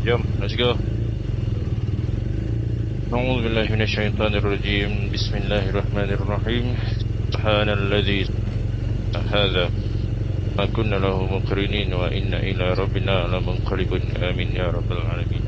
Jom, let's go. أعوذ بالله من الشيطان الرجيم. بسم الله الرحمن الرحيم. سبحان الذي هذا ما كنا له مقرنين وإنا إلى ربنا لمنقلبون. آمين يا رب العالمين.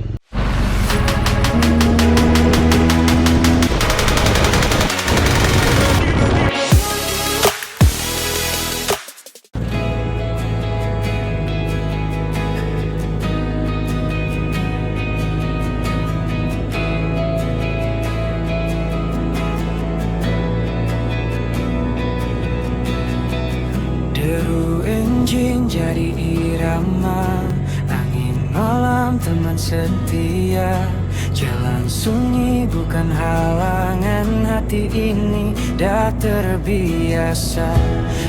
Deru enjing jadi irama, angin malam teman setia. Jalan sunyi bukan halangan, hati ini dah terbiasa.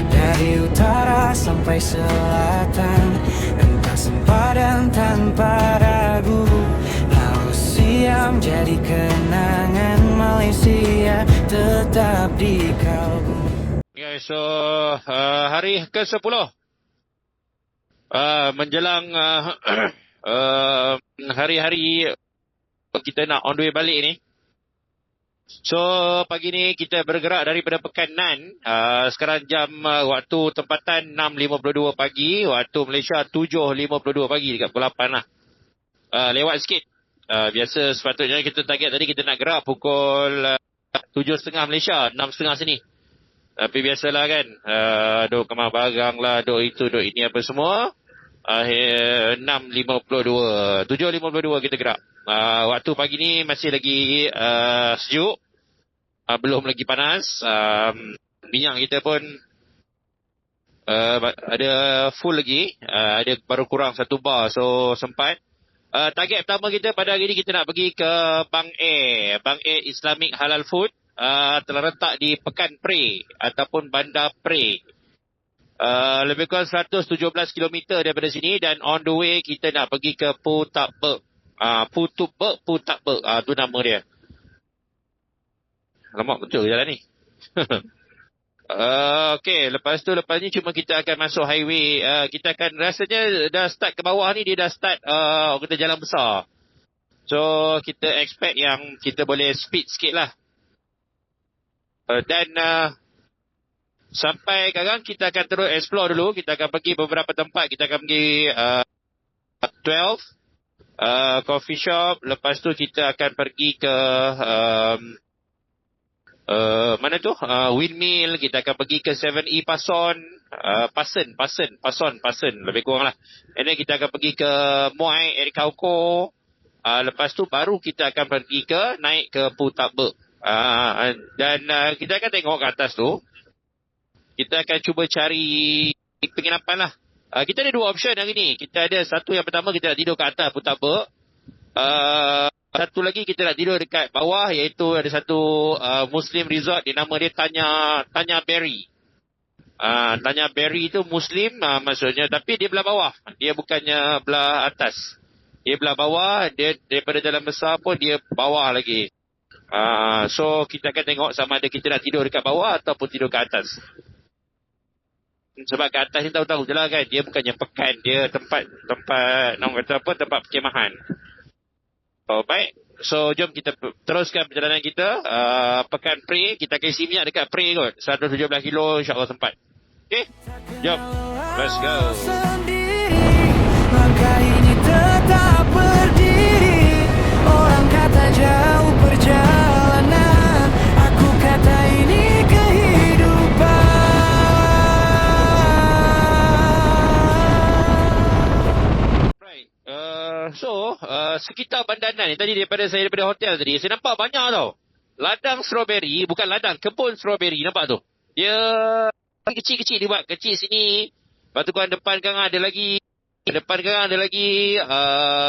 Dari utara sampai selatan, entah sempadan tanpa ragu. Laut Siam jadi kenangan, Malaysia tetap di kalbu. Okay, so hari ke-10 menjelang hari-hari kita nak on the way balik ni. So pagi ni kita bergerak daripada Pekanan. Sekarang jam waktu tempatan 6.52 pagi, waktu Malaysia 7.52 pagi dekat pukul 8 lah. Lewat sikit. Biasa sepatutnya kita target tadi kita nak gerak pukul 7.30 Malaysia, 6.30 sini. Tapi biasalah kan, duk kemar barang lah, duk itu, duk ini apa semua. 6.52, 7.52 kita gerak. Waktu pagi ni masih lagi sejuk, belum lagi panas. Minyak kita pun ada full lagi, ada baru kurang 1 bar, so sempat. Target pertama kita pada hari ni kita nak pergi ke Bang Air. Bang Air Islamic Halal Food. Terletak di Pekan Pre ataupun Bandar Pre. Lebih kurang 117 km daripada sini, dan on the way kita nak pergi ke Putakbek. Putakbek, tu nama dia. Lama betul jalan ni. Okey, lepas ni cuma kita akan masuk highway. Kita akan rasanya dah start ke bawah ni, dia dah start kita jalan besar. So kita expect yang kita boleh speed sikit lah. Dan sampai sekarang kita akan terus explore dulu. Kita akan pergi beberapa tempat. Kita akan pergi 12 coffee shop. Lepas tu kita akan pergi ke mana tu? Windmill. Kita akan pergi ke 7E Pason. Pason. Lebih kurang lah. And then kita akan pergi ke Muai Erik Kauko. Lepas tu baru kita akan pergi naik ke Putakbek. Dan kita akan tengok ke atas tu. Kita akan cuba cari penginapan lah. Kita ada 2 option hari ni. Kita ada satu, yang pertama kita nak tidur kat atas Putakbek. Satu lagi kita nak tidur dekat bawah, iaitu ada satu Muslim resort. Nama dia Tanya Berry. Tanya Berry tu Muslim maksudnya, tapi dia belah bawah. Dia bukannya belah atas. Dia belah bawah. Dia daripada jalan besar pun dia bawah lagi. So kita akan tengok sama ada kita nak tidur dekat bawah ataupun tidur kat atas. Sebab kat atas ni tahu-tahu je lah kan, dia bukannya pekan, dia tempat nak kata apa, tempat perkemahan. Baik, so jom kita teruskan perjalanan kita. Pekan Pre, kita akan isi minyak dekat Pre kot, 117 kilo insyaAllah sempat. Okay, jom, let's go. Langkah ini tetap berdiri. Orang kata jauh perjalanan, aku kata ini kehidupan. Right. Sekitar bandaran ni tadi, daripada hotel tadi, saya nampak banyak tau ladang strawberry. Bukan ladang, kebun strawberry. Nampak tu, dia kecil-kecil, dia buat kecil sini. Lepas tu kan depan kan ada lagi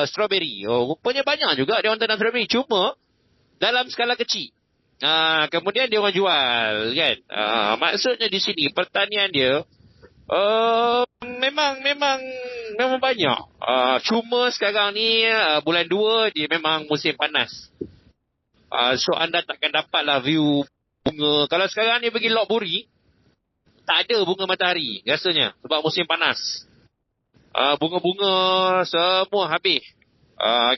strawberry. Rupanya banyak juga dia orang tanam strawberry, cuma dalam skala kecil. Kemudian dia orang jual kan. Maksudnya di sini pertanian dia memang banyak. Cuma sekarang ni bulan 2 dia memang musim panas. So anda takkan dapatlah view bunga. Kalau sekarang ni pergi Lok Buri, tak ada bunga matahari rasanya sebab musim panas. Bunga-bunga semua habis.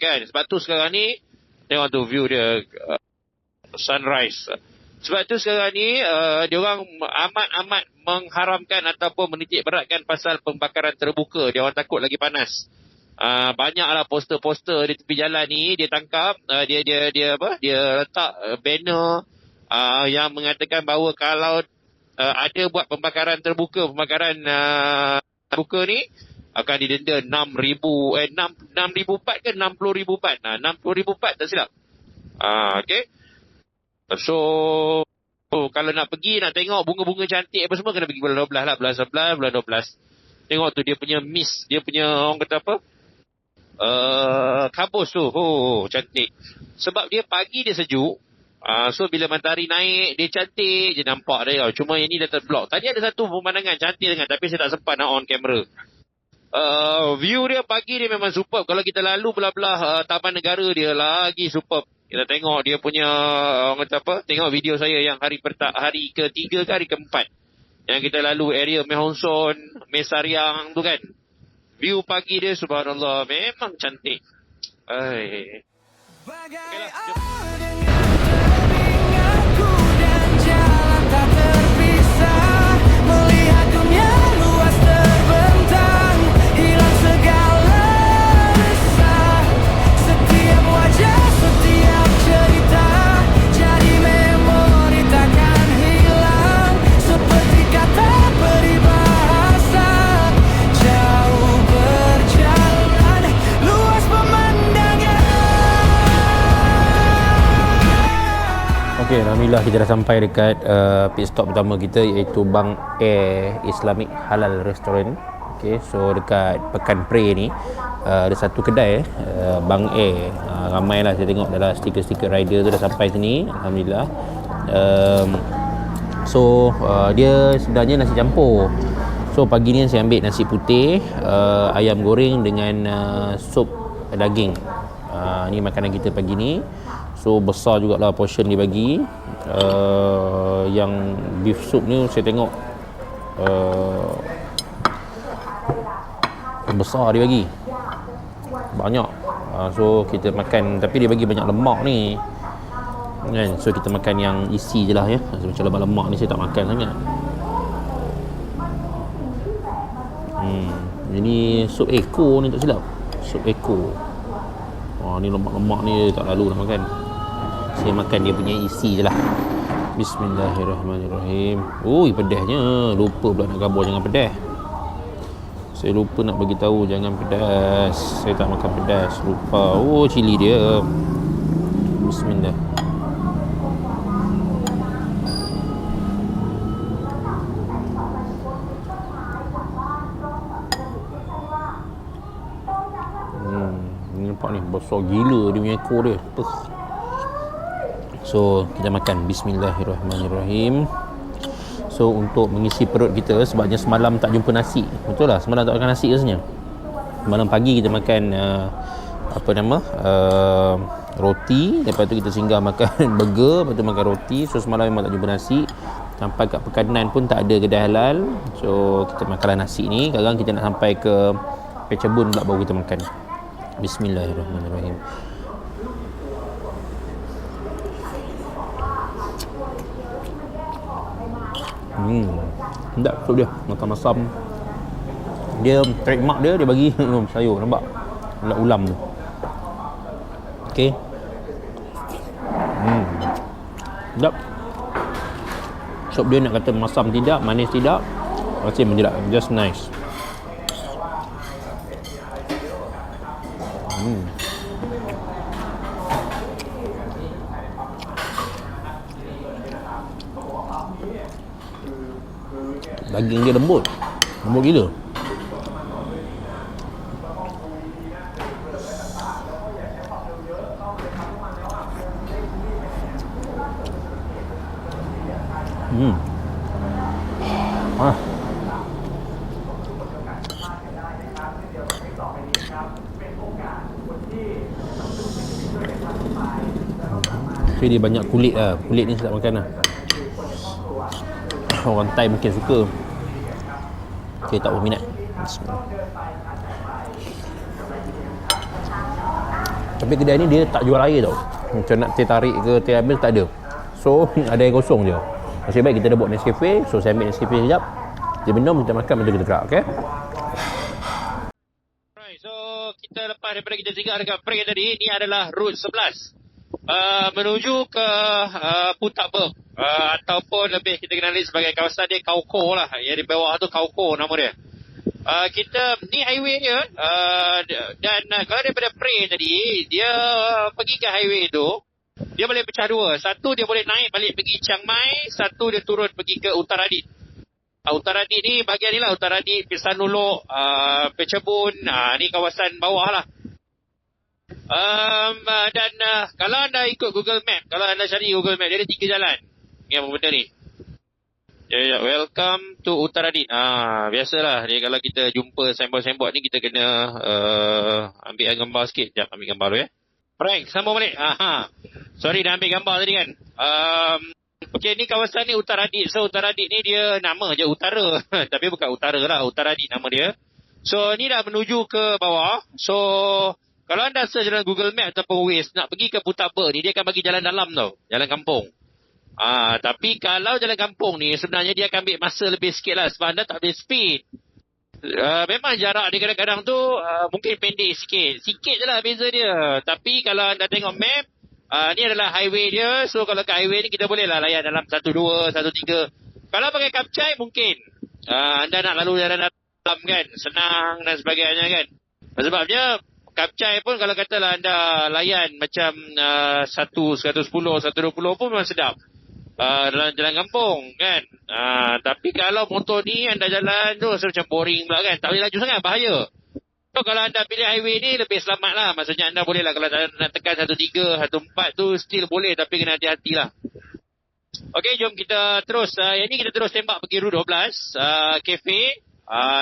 Kan? Sebab tu sekarang ni, tengok tu view dia, sunrise. Sebab tu sekarang ni, diorang amat-amat mengharamkan ataupun menitik beratkan pasal pembakaran terbuka. Diorang takut lagi panas. Banyaklah poster-poster di tepi jalan ni dia tangkap, dia letak banner yang mengatakan bahawa kalau ada buat pembakaran terbuka ni akan didenda 6,000 baht ke 60,000 baht. 60,000 baht tak silap. Okay. So kalau nak pergi nak tengok bunga-bunga cantik apa semua kena pergi bulan 12 lah, bulan 11, bulan 12. Tengok tu dia punya mist, dia punya orang kata apa? Kabus tu. Cantik. Sebab dia pagi dia sejuk. So bila matahari naik dia cantik je nampak dia. Cuma yang ni dah terblok. Tadi ada satu pemandangan cantik dengan, tapi saya tak sempat nak on kamera. View dia pagi dia memang superb. Kalau kita lalu belah-belah Taman Negara dia lagi superb. Kita tengok dia punya orang kata apa? Tengok video saya yang hari ke-3 ke hari ke-4. Yang kita lalu area Meh Hong Son, Meh Sariang tu kan. View pagi dia subhanallah memang cantik. Okeylah, jom. Aku dan jalan tak terpisah, melihat dunia luas terbentang, hilang segala resah. Setiap wajah, setiap cerita jadi memori takkan hilang, seperti kata peribahasa. Jauh berjalan, luas pemandangan. Okey, alhamdulillah kita dah sampai dekat pit stop pertama kita, iaitu Bang Air Islamic Halal Restaurant. Okey, so dekat Pekan Pre ni ada satu kedai Bang Air. Ramailah saya tengok dalam stiker-stiker rider tu dah sampai sini, alhamdulillah. Dia sebenarnya nasi campur. So pagi ni saya ambil nasi putih, ayam goreng dengan sup daging. Ni makanan kita pagi ni. So besar jugalah portion dia bagi. Yang beef soup ni saya tengok besar dia bagi. Banyak. So kita makan, tapi dia bagi banyak lemak ni kan. So kita makan yang isi je lah ya. Macam lemak-lemak ni saya tak makan sangat. Ini sup ekor ni tak silap. Sup ekor. Ni lemak-lemak ni tak lalu nak makan. Saya makan dia punya isi je lah. Bismillahirrahmanirrahim. Pedasnya. Lupa pula nak khabar jangan pedas. Saya lupa nak bagi tahu jangan pedas. Saya tak makan pedas, lupa. Cili dia. Bismillah. Nampak ni besar gila dia punya ekor dia. So kita makan. Bismillahirrahmanirrahim. So untuk mengisi perut kita, sebabnya semalam tak jumpa nasi. Betul lah, semalam tak makan nasi rasanya. Malam pagi kita makan roti. Lepas tu kita singgah makan burger. Lepas tu makan roti. So semalam memang tak jumpa nasi. Sampai kat Pekanan pun tak ada kedai halal. So kita makanlah nasi ni. Sekarang kita nak sampai ke Pechabun pula baru kita makan. Bismillahirrahmanirrahim. Sedap sup dia, masam-masam. Dia trademark dia bagi sayur, nampak? Ulam tu. Okey. Sedap. Sup dia nak kata masam tidak, manis tidak, masih menjelak, just nice. Daging dia lembut gila. Tapi dia banyak kulit lah. Kulit ni sedap makan lah. Orang Thai mungkin suka. Saya tak berminat. Bismillah. Tapi kedai ni dia tak jual air tau. Macam nak teh tarik ke teh habis tak ada. So ada air kosong je. Nasib baik kita dah buat Nescafe. So saya ambil Nescafe sekejap. Kita minum, kita makan, lepas tu kita gerak. Okay? Alright, so kita lepas daripada kita singgah dekat break tadi, ni adalah route 11 menuju ke Putabeg, ataupun lebih kita kenali sebagai kawasan dia Kauko lah. Yang di bawah tu Kauko nama dia. Kita ni highway dia, dan kalau daripada Prey tadi dia pergi ke highway tu, dia boleh pecah dua. Satu dia boleh naik balik pergi Chiang Mai, satu dia turun pergi ke Uttaradit. Uttaradit ni bahagian ni lah, Uttaradit, Pisanulok, Pechabun, ni kawasan bawah lah. Dan kalau anda ikut Google Map, kalau anda cari Google Map, dia ada 3 jalan. Ni apa benda ni? Welcome to Uttaradit. Biasalah dia, kalau kita jumpa signboard-signboard ni, kita kena ambil gambar sikit. Sekejap, ambil gambar dulu ya. Alright, sambung balik. Sorry dah ambil gambar tadi kan. Okey, ni kawasan ni Uttaradit. So Uttaradit ni dia nama je utara. Tapi bukan utara lah, Uttaradit nama dia. So ni dah menuju ke bawah. So kalau anda search dalam Google Map ataupun Waze nak pergi ke Putabeg ni, dia akan bagi jalan dalam tau, jalan kampung. Tapi kalau jalan kampung ni sebenarnya dia akan ambil masa lebih sikit lah, sebab anda tak boleh speed. Memang jarak dia kadang-kadang tu mungkin pendek sikit je lah beza dia. Tapi kalau anda tengok map, ni adalah highway dia. So kalau kat highway ni kita boleh lah layan dalam 1-2, 1-3. Kalau pakai kapcai mungkin anda nak lalu jalan dalam kan, senang dan sebagainya kan. Sebabnya kapcai pun kalau katalah anda layan macam 1, 110, 120 pun memang sedap. Dalam jalan kampung kan. Tapi kalau motor ni anda jalan tu rasa macam boring pula kan, tak boleh laju sangat, bahaya. So kalau anda pilih highway ni lebih selamat lah. Maksudnya anda boleh lah, kalau nak tekan 13, 14 tu still boleh, tapi kena hati-hati lah. Okey, jom kita terus. Yang ni kita terus tembak pergi route 12 Cafe.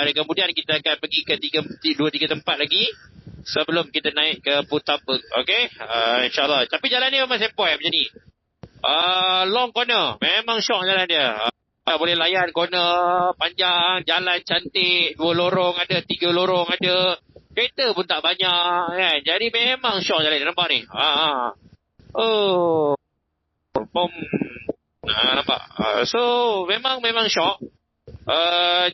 Dan kemudian kita akan pergi ke 2-3 tempat lagi sebelum kita naik ke Putabeg. Okey, insyaAllah. Tapi jalan ni memang sepoi macam ni. Long corner, memang syok jalan dia. Boleh layan corner panjang, jalan cantik, 2 lorong ada, 3 lorong ada, kereta pun tak banyak kan. Jadi memang syok jalan dia, nampak ni. Nampak. So memang syok.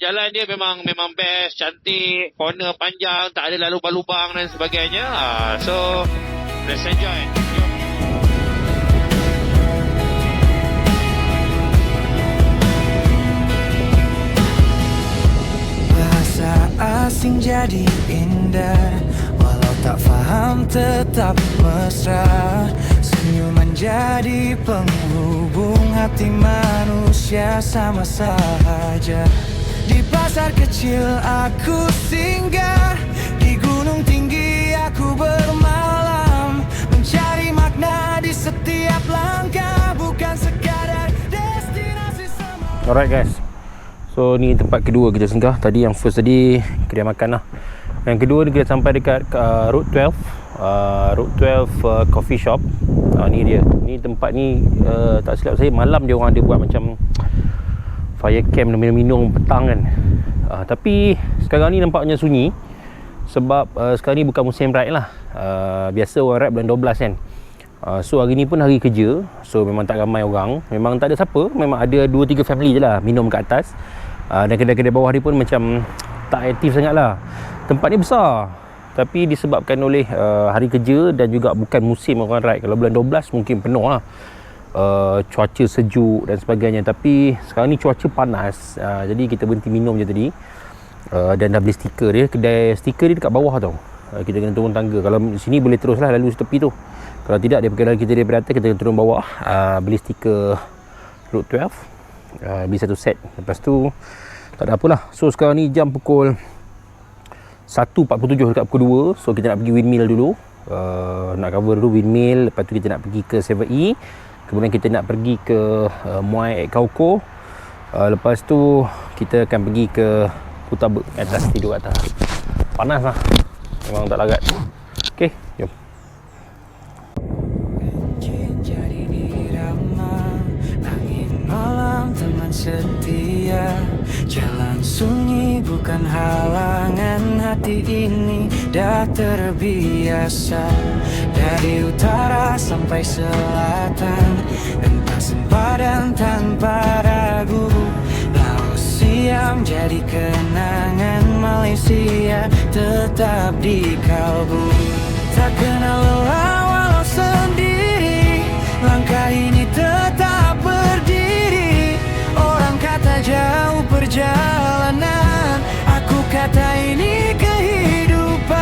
Jalan dia memang best, cantik, corner panjang, tak ada lubang-lubang dan sebagainya. So let's enjoy. Asing jadi indah, walau tak faham tetap mesra. Senyuman jadi penghubung hati manusia sama saja. Di pasar kecil aku singgah, di gunung tinggi aku bermalam, mencari makna di setiap langkah, bukan sekadar destinasi semata. Alright guys, so ni tempat kedua kita singgah. Tadi yang first tadi kedai makan lah. Yang kedua ni kita sampai dekat Route 12, Route 12 coffee shop. Ni dia. Ni tempat ni tak silap saya malam dia orang ada buat macam fire camp, minum-minum petang kan. Tapi sekarang ni nampaknya sunyi sebab sekarang ni bukan musim ride lah. Biasa orang ride bulan 12 kan. So hari ni pun hari kerja, so memang tak ramai orang, memang tak ada siapa, memang ada 2-3 family je lah minum kat atas. Dan kedai-kedai bawah ni pun macam tak aktif sangat lah. Tempat ni besar, tapi disebabkan oleh hari kerja dan juga bukan musim orang ride. Kalau bulan 12 mungkin penuh lah, cuaca sejuk dan sebagainya. Tapi sekarang ni cuaca panas, jadi kita berhenti minum je tadi. Dan dah beli stiker dia, kedai stiker dia dekat bawah tau. Kita kena turun tangga. Kalau sini boleh terus lah lalu tepi tu. Kalau tidak, dia pergi kita daripada atas, kita turun bawah, beli stiker Route 12, beli satu set. Lepas tu tak ada apalah. So sekarang ni jam pukul 1.47 dekat pukul 2. So kita nak pergi windmill dulu, nak cover dulu windmill. Lepas tu kita nak pergi ke 7E. Kemudian kita nak pergi ke Muai at Kauko. Lepas tu kita akan pergi ke Putabeg, atas, tidur atas. Panas lah, memang tak larat. Okay, jom. Malam teman setia, Jalan sunyi bukan halangan, hati ini dah terbiasa. Dari utara sampai selatan, entah sempadan tanpa ragu. Laut Siam jadi kenangan, Malaysia tetap di kalbu. Tak kenal lelah walau sendiri, langkah ini tetap berdiri. Orang kata jauh perjalanan, aku kata ini kehidupan.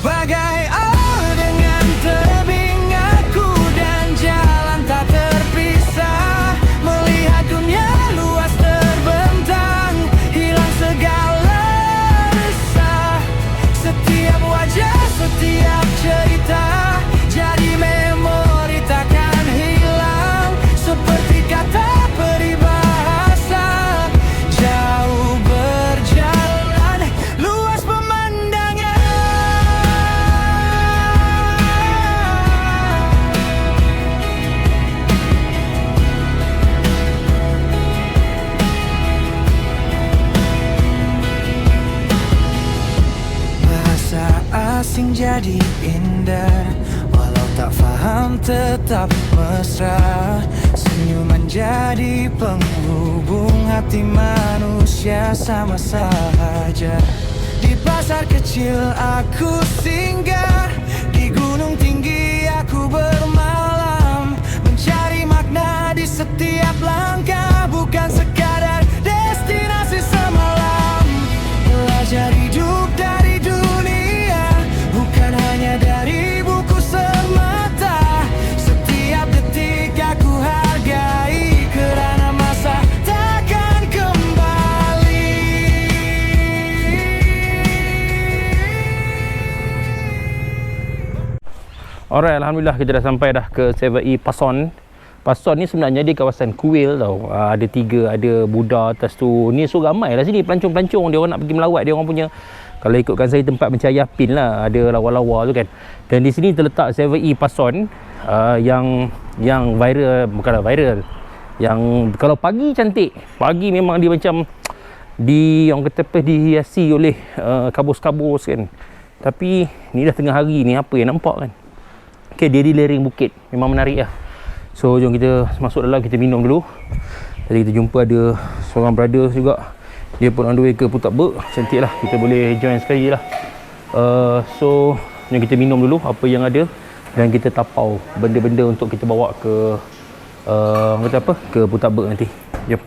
Bagai air dengan tebing, aku dan jalan tak terpisah. Melihat dunia luas terbentang, hilang segala resah. Setiap wajah, setiap cerita jadi memori takkan hilang. Seperti kata peribahasa, jauh berjalan, luas pemandangan. Bahasa asing jadi indah, walau tak faham tetap mesra. Senyuman jadi penghubung hati manusia sama sahaja. Di pasar kecil aku singgah, di gunung tinggi aku bermalam. Mencari makna di setiap langkah, bukan sekadar destinasi semalam. Belajar hidup dari dunia, bukan hanya dari buku semata. Setiap detik aku hargai, kerana masa takkan kembali. Alright, Alhamdulillah kita dah sampai dah ke 7E Pason. Pason ni sebenarnya di kawasan Kuil tau. Ada 3, ada Buddha atas tu. Ni so ramai lah sini, pelancong-pelancong. Dia orang nak pergi melawat, dia orang punya, kalau ikutkan saya, tempat mencari apin lah. Ada lawa-lawa tu kan. Dan di sini terletak 7E Pason, yang viral, bukanlah viral, yang kalau pagi cantik. Pagi memang dia macam orang kata apa, dihiasi oleh kabus-kabus kan. Tapi ni dah tengah hari ni, apa yang nampak kan. Okay, dia di lereng bukit, memang menarik lah. So jom kita masuk dalam, kita minum dulu. Tadi kita jumpa ada seorang brother juga, dia pun on the way ke Putak Bek. Cantik lah, kita boleh join sekali lah. So jom kita minum dulu apa yang ada, dan kita tapau benda-benda untuk kita bawa ke kata apa, ke Putak Bek nanti. Jom.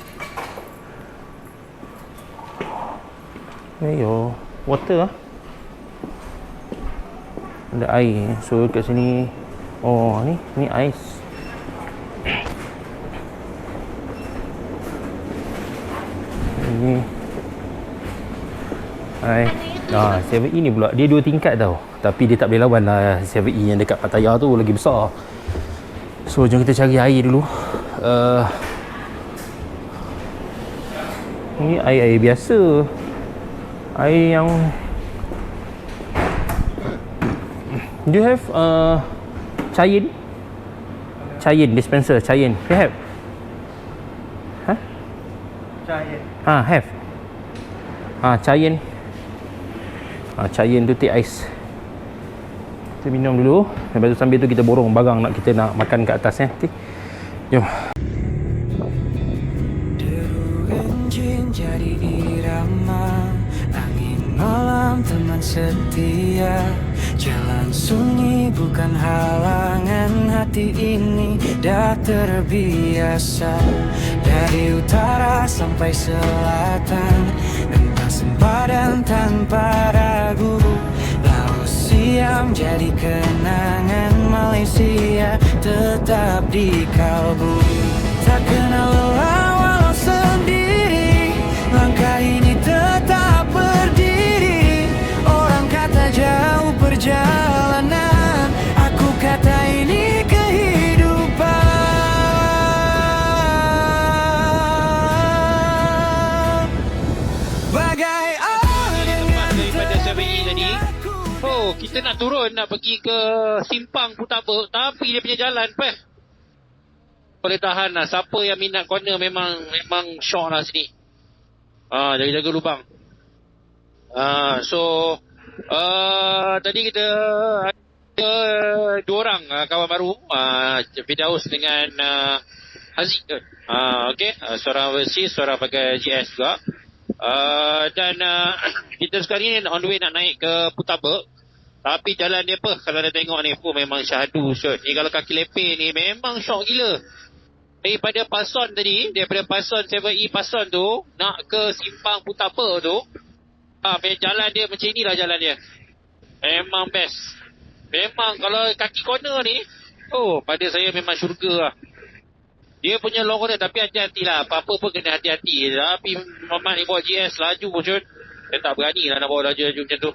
Ayo, water lah, ada air. So kat sini, oh ni ais. Ini hai. 7E ni pula dia 2 tingkat tau. Tapi dia tak boleh lawan lah 7E yang dekat Pattaya tu, lagi besar. So jom kita cari air dulu. Ni air biasa, air yang do you have Cayin dispenser, Cayin you have? Cayin have. Cayin. Cayin tu teh ais. Kita minum dulu, lepas tu sambil tu kita borong barang kita nak makan kat atas okay? Jom. Deru enjin jadi irama, angin malam teman setia. Jalan sunyi bukan halangan, hati ini dah terbiasa. Dari utara sampai selatan, entah sempadan tanpa ragu. Laut Siam jadi kenangan, Malaysia tetap di kalbu. Tak kenal lelah walau sendiri, langkah ini tetap berdiri. Orang kata jauh perjalanan, aku kata ini kehidupan. Bagai air dengan daripada 7E tadi. aku. Oh, kita nak turun, nak pergi ke simpang Putak Bek, tapi dia punya jalan boleh tahan lah. Siapa yang minat corner memang syok lah sini. Jaga-jaga lubang. Tadi kita ada 2 orang kawan baru, Firdaus dengan Haziq. Okay, seorang overseas, seorang pakai GS juga. Dan kita sekarang ni on the way nak naik ke Putabek. Tapi jalan dia apa, kalau dah tengok ni pun memang syahdu syot. Ni kalau kaki lepeh ni memang syok gila. Daripada Pason tadi, daripada Pason 7E Pason tu nak ke simpang Putabek tu, jalan dia macam inilah jalan dia. Memang best. Memang kalau kaki corner ni, pada saya memang syurga lah. Dia punya long corner, tapi hati-hati lah. Apa-apa pun kena hati-hati. Tapi Muhammad ni bawa GS laju syot. Dia tak berani lah nak bawa laju macam tu.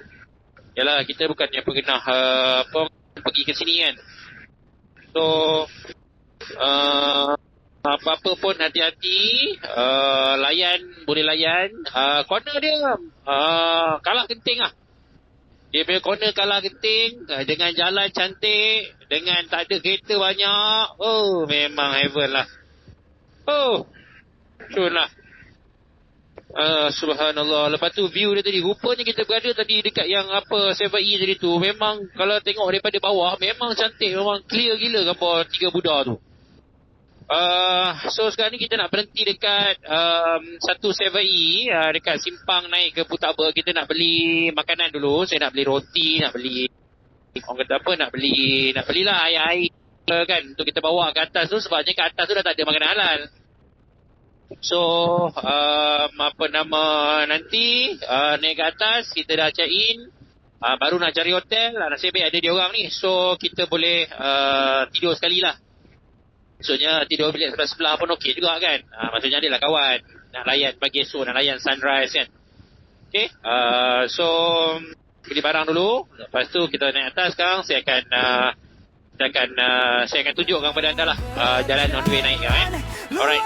Yalah, kita bukannya pernah pergi ke sini kan. So apa-apa pun hati-hati. Boleh layan. Corner dia kalah genting lah. Dia punya corner kalah genting, dengan jalan cantik, dengan tak ada kereta banyak. Memang heaven lah. Sure lah. Subhanallah. Lepas tu view dia tadi, rupanya kita berada tadi dekat yang 7E tadi tu. Memang kalau tengok daripada bawah, memang cantik, memang clear gila gambar 3 Buddha tu. So sekarang ni kita nak berhenti dekat satu 7E, dekat simpang naik ke Putabek. Kita nak beli makanan dulu. Saya nak beli roti, nak beli, orang kata apa, nak belilah air-air kan, untuk kita bawa ke atas tu. Sebabnya ke atas tu dah tak ada makanan halal. So nanti naik ke atas, kita dah check in, baru nak cari hotel. Nasib baik ada dia orang ni, so kita boleh tidur sekali lah. Maksudnya tidur bilik sebelah pun okey juga kan. Maksudnya adalah kawan nak layan pagi esok, nak layan sunrise kan. Okay, so beli barang dulu. Lepas tu kita naik atas. Sekarang saya akan tunjukkan kepada anda lah jalan on the way naik kan. Alright,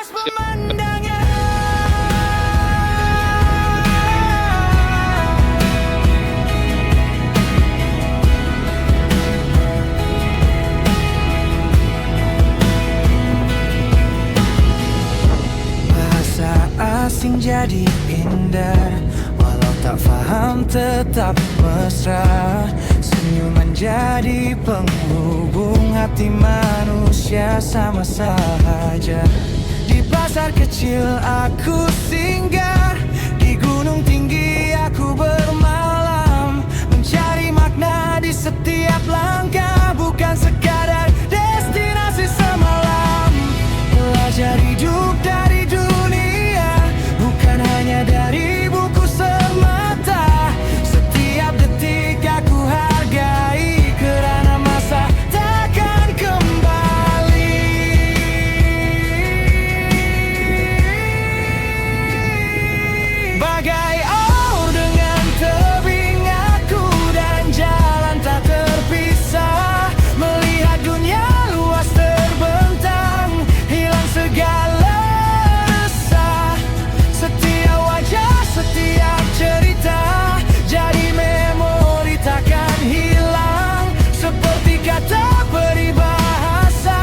asing jadi indah, walau tak faham tetap mesra. Senyuman jadi penghubung hati manusia sama sahaja. Di pasar kecil aku singgah, di gunung tinggi aku bermalam, mencari makna di setiap langkah, bukan sekadar destinasi semalam. Belajar hidup dari hanya dari buku semata. Setiap detik aku hargai, kerana masa takkan kembali. Bagai aur dengan tebing aku, dan jalan tak terpisah. Melihat dunia luas terbentang, hilang segala setiap cerita jadi memori takkan hilang, seperti kata peribahasa.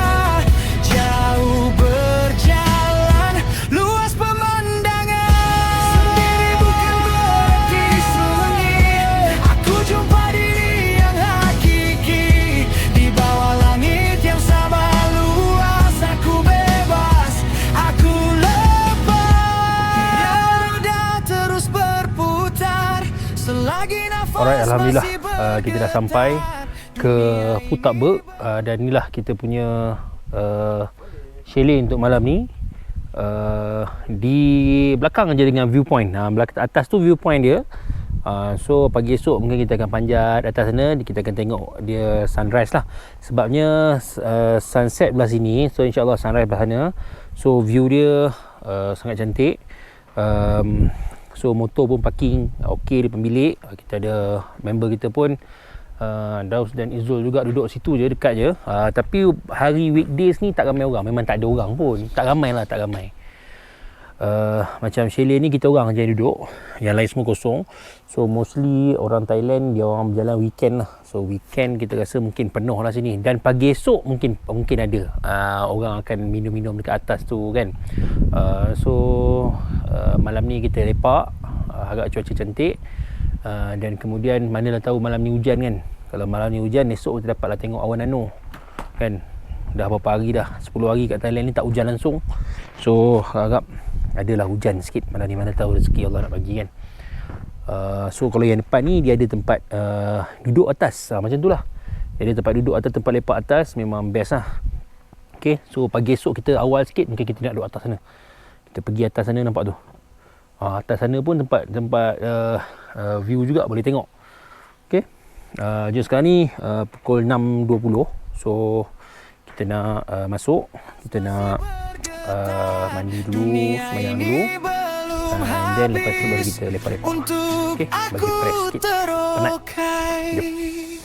Jauh berjalan, luas pemandangan. Sendiri bukan berarti sunyi. Aku jumpa diri yang hakiki di bawah langit yang sama luas. Aku bebas, aku Alright, Alhamdulillah kita dah sampai ke Putabek, dan inilah kita punya chalet untuk malam ni. Di belakang je dengan viewpoint, atas tu viewpoint dia. So pagi esok mungkin kita akan panjat atas sana, kita akan tengok dia sunrise lah. Sebabnya sunset belah sini, so insyaAllah sunrise belah sana. So view dia sangat cantik. So motor pun parking okey di pemilik. Kita ada member kita pun, Daus dan Izul juga duduk situ je, dekat je. Tapi hari weekdays ni tak ramai orang, memang tak ada orang pun. Tak ramai. Macam chalet ni kita orang je duduk, yang lain semua kosong. So mostly orang Thailand dia orang berjalan weekend lah. So weekend kita rasa mungkin penuh lah sini, dan pagi esok mungkin ada orang akan minum-minum dekat atas tu kan. Malam ni kita lepak, agak cuaca cantik, dan kemudian manalah tahu malam ni hujan kan. Kalau malam ni hujan, esok kita dapatlah tengok awan nano kan. Dah berapa hari dah, 10 hari kat Thailand ni tak hujan langsung. So harap adalah hujan sikit malam ni, mana tahu rezeki Allah nak bagi kan. So kalau yang depan ni dia ada tempat duduk atas, macam tu lah. Dia ada tempat duduk atas, tempat lepak atas, memang best lah. Okay, so pagi esok kita awal sikit, mungkin kita nak duduk atas sana. Kita pergi atas sana, nampak tu. Atas sana pun tempat view juga, boleh tengok. Okay, jom sekarang ni pukul 6.20. So kita nak masuk, kita nak mandi dulu, sembahyang dulu, dan lepas tu baru kita lepak-lepak. Okay, bagi fresh sikit, penat. Jom.